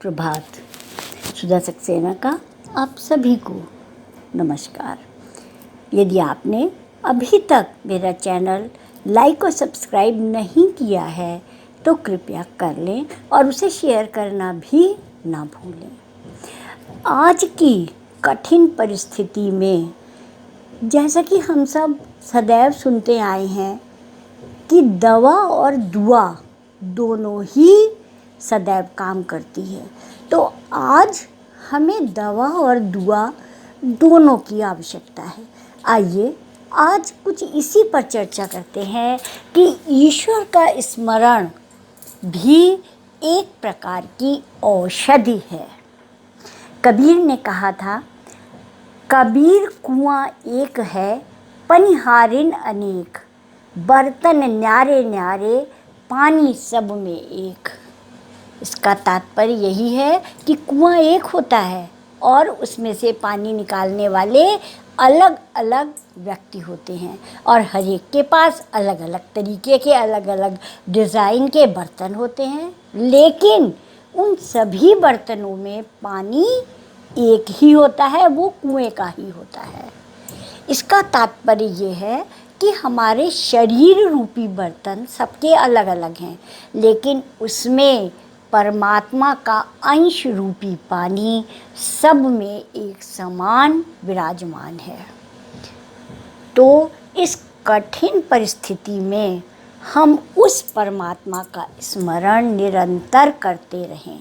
सुप्रभात। सुधा सक्सेना का आप सभी को नमस्कार। यदि आपने अभी तक मेरा चैनल लाइक और सब्सक्राइब नहीं किया है तो कृपया कर लें और उसे शेयर करना भी ना भूलें। आज की कठिन परिस्थिति में जैसा कि हम सब सदैव सुनते आए हैं कि दवा और दुआ दोनों ही सदैव काम करती है, तो आज हमें दवा और दुआ दोनों की आवश्यकता है। आइए आज कुछ इसी पर चर्चा करते हैं कि ईश्वर का स्मरण भी एक प्रकार की औषधि है। कबीर ने कहा था, कबीर कुआं एक है पनिहारिन अनेक, बर्तन न्यारे न्यारे पानी सब में एक। इसका तात्पर्य यही है कि कुआं एक होता है और उसमें से पानी निकालने वाले अलग अलग व्यक्ति होते हैं और हर एक के पास अलग अलग तरीके के अलग अलग डिज़ाइन के बर्तन होते हैं, लेकिन उन सभी बर्तनों में पानी एक ही होता है, वो कुएं का ही होता है। इसका तात्पर्य ये है कि हमारे शरीर रूपी बर्तन सबके अलग अलग हैं, लेकिन उसमें परमात्मा का अंश रूपी पानी सब में एक समान विराजमान है। तो इस कठिन परिस्थिति में हम उस परमात्मा का स्मरण निरंतर करते रहें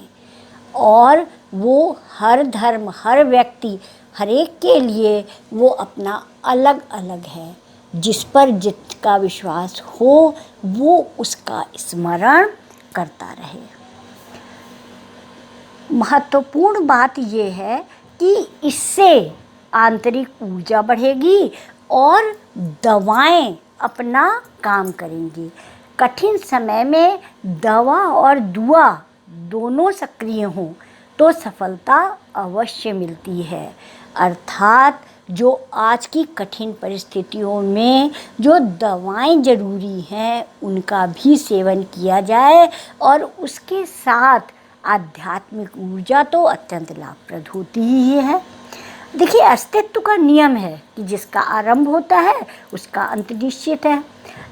और वो हर धर्म, हर व्यक्ति, हर एक के लिए वो अपना अलग अलग है। जिस पर जिसका विश्वास हो वो उसका स्मरण करता रहे। महत्वपूर्ण बात ये है कि इससे आंतरिक ऊर्जा बढ़ेगी और दवाएं अपना काम करेंगी। कठिन समय में दवा और दुआ दोनों सक्रिय हों तो सफलता अवश्य मिलती है। अर्थात जो आज की कठिन परिस्थितियों में जो दवाएं ज़रूरी हैं उनका भी सेवन किया जाए और उसके साथ आध्यात्मिक ऊर्जा तो अत्यंत लाभप्रद होती ही है। देखिए, अस्तित्व का नियम है कि जिसका आरंभ होता है उसका अंत निश्चित है,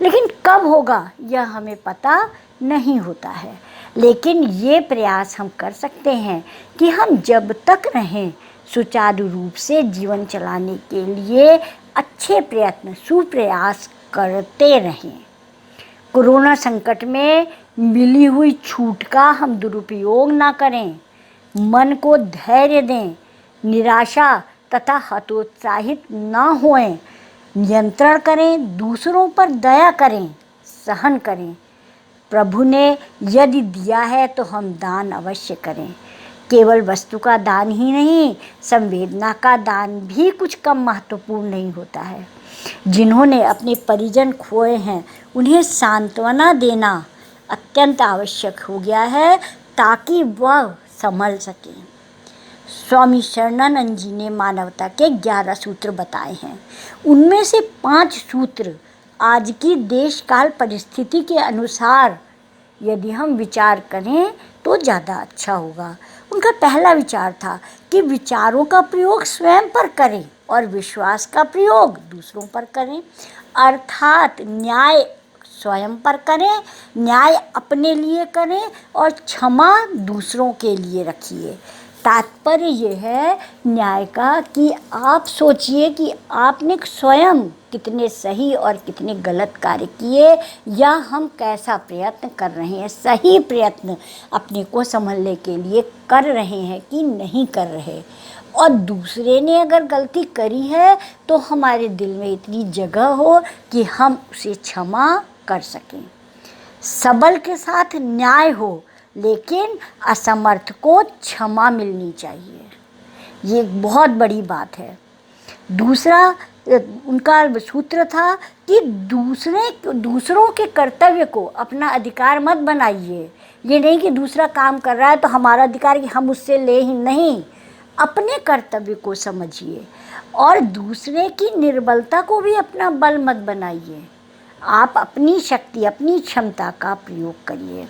लेकिन कब होगा यह हमें पता नहीं होता है। लेकिन ये प्रयास हम कर सकते हैं कि हम जब तक रहें सुचारू रूप से जीवन चलाने के लिए अच्छे प्रयत्न, सुप्रयास करते रहें। कोरोना संकट में मिली हुई छूट का हम दुरुपयोग ना करें, मन को धैर्य दें, निराशा तथा हतोत्साहित ना होएं, नियंत्रण करें, दूसरों पर दया करें, सहन करें। प्रभु ने यदि दिया है तो हम दान अवश्य करें। केवल वस्तु का दान ही नहीं, संवेदना का दान भी कुछ कम महत्वपूर्ण नहीं होता है। जिन्होंने अपने परिजन खोए हैं उन्हें सांत्वना देना अत्यंत आवश्यक हो गया है ताकि वह संभल सकें। स्वामी शरणानंद जी ने मानवता के 11 सूत्र बताए हैं। उनमें से 5 सूत्र आज की देश काल परिस्थिति के अनुसार यदि हम विचार करें तो ज़्यादा अच्छा होगा। उनका पहला विचार था कि विचारों का प्रयोग स्वयं पर करें और विश्वास का प्रयोग दूसरों पर करें। अर्थात न्याय स्वयं पर करें, न्याय अपने लिए करें और क्षमा दूसरों के लिए रखिए। तात्पर्य ये है न्याय का कि आप सोचिए कि आपने स्वयं कितने सही और कितने गलत कार्य किए या हम कैसा प्रयत्न कर रहे हैं, सही प्रयत्न अपने को संभलने के लिए कर रहे हैं कि नहीं कर रहे। और दूसरे ने अगर गलती करी है तो हमारे दिल में इतनी जगह हो कि हम उसे क्षमा कर सकें। सबल के साथ न्याय हो, लेकिन असमर्थ को क्षमा मिलनी चाहिए। ये एक बहुत बड़ी बात है। दूसरा उनका सूत्र था कि दूसरों के कर्तव्य को अपना अधिकार मत बनाइए। ये नहीं कि दूसरा काम कर रहा है तो हमारा अधिकार कि हम उससे ले ही नहीं, अपने कर्तव्य को समझिए और दूसरे की निर्बलता को भी अपना बल मत बनाइए। आप अपनी शक्ति, अपनी क्षमता का प्रयोग करिए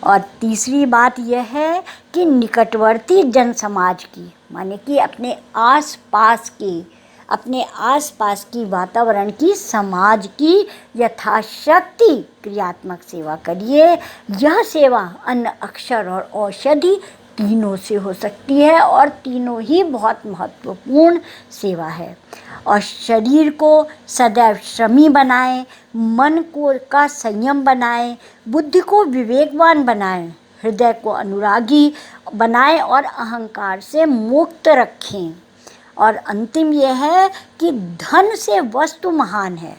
और तीसरी बात यह है कि निकटवर्ती जन समाज की, माने कि अपने आसपास की वातावरण की, समाज की यथाशक्ति क्रियात्मक सेवा करिए। यह सेवा अन्न, अक्षर और औषधि तीनों से हो सकती है और तीनों ही बहुत महत्वपूर्ण सेवा है। और शरीर को सदैव श्रमी बनाएं, मन का संयम बनाएं, बुद्धि को विवेकवान बनाएं, हृदय को अनुरागी बनाएं और अहंकार से मुक्त रखें। और अंतिम यह है कि धन से वस्तु महान है,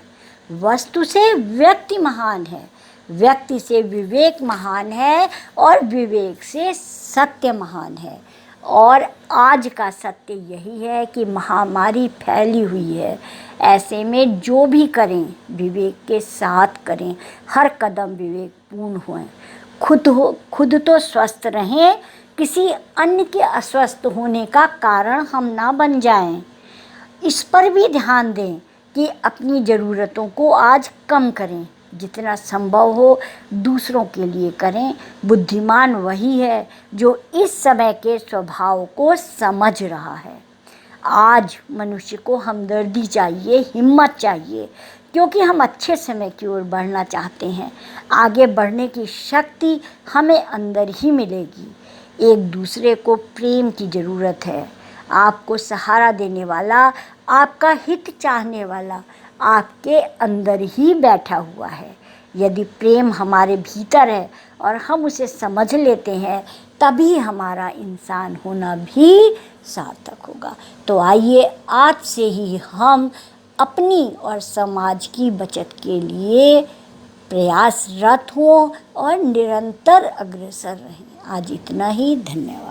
वस्तु से व्यक्ति महान है, व्यक्ति से विवेक महान है और विवेक से सत्य महान है। और आज का सत्य यही है कि महामारी फैली हुई है, ऐसे में जो भी करें विवेक के साथ करें, हर कदम विवेकपूर्ण हों, खुद तो स्वस्थ रहें, किसी अन्य के अस्वस्थ होने का कारण हम ना बन जाएं। इस पर भी ध्यान दें कि अपनी ज़रूरतों को आज कम करें, जितना संभव हो दूसरों के लिए करें। बुद्धिमान वही है जो इस समय के स्वभाव को समझ रहा है। आज मनुष्य को हमदर्दी चाहिए, हिम्मत चाहिए, क्योंकि हम अच्छे समय की ओर बढ़ना चाहते हैं। आगे बढ़ने की शक्ति हमें अंदर ही मिलेगी। एक दूसरे को प्रेम की ज़रूरत है। आपको सहारा देने वाला, आपका हित चाहने वाला आपके अंदर ही बैठा हुआ है। यदि प्रेम हमारे भीतर है और हम उसे समझ लेते हैं, तभी हमारा इंसान होना भी सार्थक होगा। तो आइए आज से ही हम अपनी और समाज की बचत के लिए प्रयासरत हों और निरंतर अग्रसर रहें। आज इतना ही, धन्यवाद।